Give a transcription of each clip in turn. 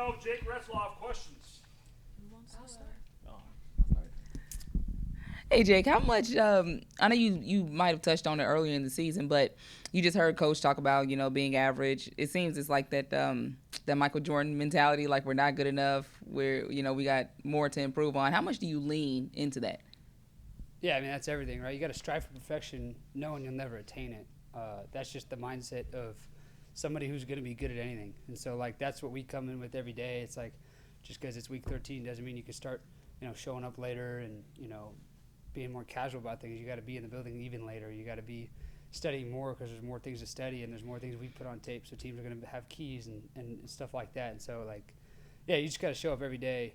go. Jake Retzlaff, questions. Hey Jake, how much? I know you might have touched on it earlier in the season, but you just heard Coach talk about being average. It seems it's like that Michael Jordan mentality, like we're not good enough. We're we got more to improve on. How much do you lean into that? Yeah, I mean that's everything, right? You got to strive for perfection, knowing you'll never attain it. That's just the mindset of somebody who's going to be good at anything, and so like that's what we come in with every day. It's like just because it's week 13 doesn't mean you can start showing up later and being more casual about things. You got to be in the building even later. You got to be studying more because there's more things to study and there's more things we put on tape. So teams are going to have keys and stuff like that. And so yeah, you just got to show up every day,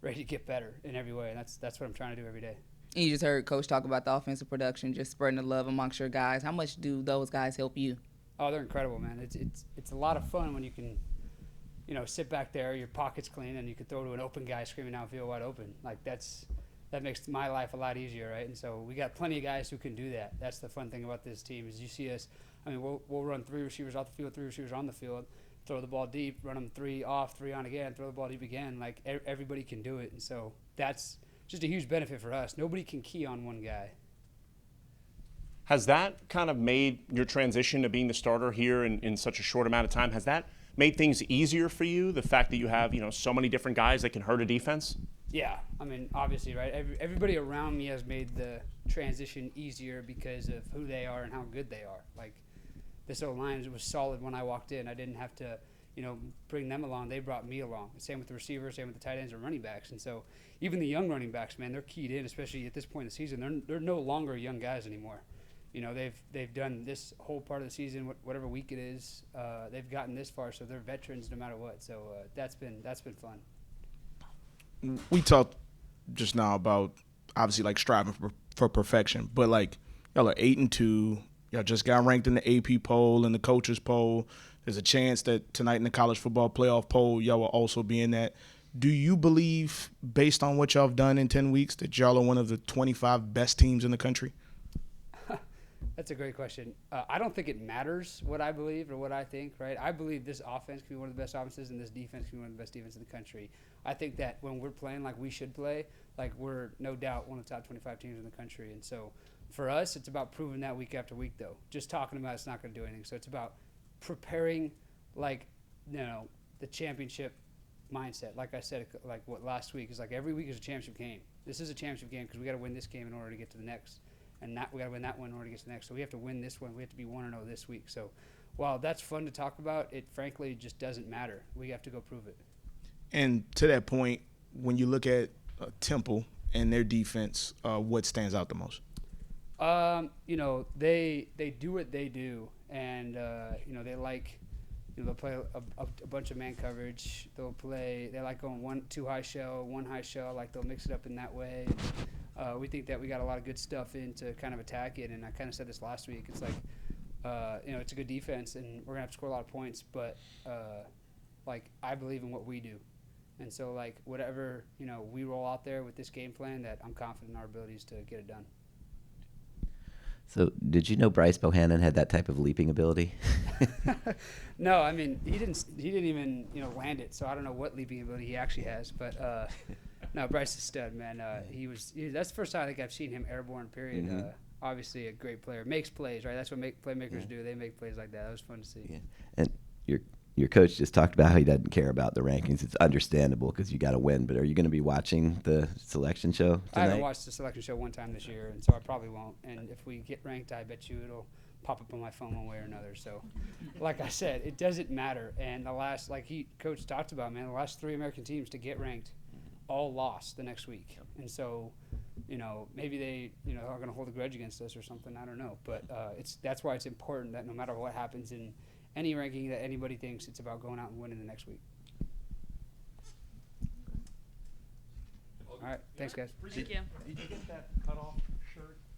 ready to get better in every way. And that's what I'm trying to do every day. And you just heard Coach talk about the offensive production, just spreading the love amongst your guys. How much do those guys help you? Oh, they're incredible, man. It's a lot of fun when you can, sit back there, your pocket's clean, and you can throw to an open guy screaming downfield wide open. That makes my life a lot easier, right? And so we got plenty of guys who can do that. That's the fun thing about this team is you see us. I mean, we'll run 3 receivers off the field, 3 receivers on the field, throw the ball deep, run them 3 off, 3 on again, throw the ball deep again. Like everybody can do it, and so that's just a huge benefit for us. Nobody can key on one guy. Has that kind of made your transition to being the starter here in such a short amount of time? Has that made things easier for you? The fact that you have so many different guys that can hurt a defense. Yeah, I mean, obviously, right? Everybody around me has made the transition easier because of who they are and how good they are. Like, this O-line was solid when I walked in. I didn't have to, bring them along. They brought me along. Same with the receivers, same with the tight ends and running backs. And so even the young running backs, man, they're keyed in, especially at this point in the season. They're no longer young guys anymore. They've done this whole part of the season, whatever week it is. They've gotten this far, so they're veterans no matter what. So that's been fun. We talked just now about obviously like striving for perfection, but like y'all are 8-2. Y'all just got ranked in the AP poll and the coaches poll. There's a chance that tonight in the college football playoff poll, y'all will also be in that. Do you believe, based on what y'all have done in 10 weeks, that y'all are one of the 25 best teams in the country? That's a great question. I don't think it matters what I believe or what I think, right? I believe this offense can be one of the best offenses and this defense can be one of the best defenses in the country. I think that when we're playing like we should play, like we're no doubt one of the top 25 teams in the country. And so for us, it's about proving that week after week, though. Just talking about it's not going to do anything. So it's about preparing, the championship mindset. Like I said, last week is like every week is a championship game. This is a championship game because we got to win this game in order to get to the next. And we got to win that one in order to get to the next. So we have to win this one. We have to be 1-0 this week. So while that's fun to talk about, it frankly just doesn't matter. We have to go prove it. And to that point, when you look at Temple and their defense, what stands out the most? They do what they do, and they like. They'll play a bunch of man coverage. They like going 2 high shell, 1 high shell. Like they'll mix it up in that way. We think that we got a lot of good stuff in to kind of attack it, and I kind of said this last week. It's like, it's a good defense, and we're gonna have to score a lot of points. But I believe in what we do, and so whatever we roll out there with this game plan, that I'm confident in our abilities to get it done. So, did you know Bryce Bohannon had that type of leaping ability? No, I mean he didn't even land it, so I don't know what leaping ability he actually has, but. No, Bryce is stud, man. That's the first time I think I've seen him airborne, period. Mm-hmm. Obviously a great player. Makes plays, right? That's what playmakers do. They make plays like that. That was fun to see. Yeah. And your coach just talked about how he doesn't care about the rankings. It's understandable because you got to win. But are you going to be watching the selection show tonight? I haven't watched the selection show one time this year, and so I probably won't. And if we get ranked, I bet you it'll pop up on my phone one way or another. So, like I said, it doesn't matter. And coach talked about, man, the last 3 American teams to get ranked all lost the next week. And so, maybe they, are going to hold a grudge against us or something. I don't know. But that's why it's important that no matter what happens in any ranking that anybody thinks, it's about going out and winning the next week. All right. Thanks, guys. Thank you. Did you get that cut off?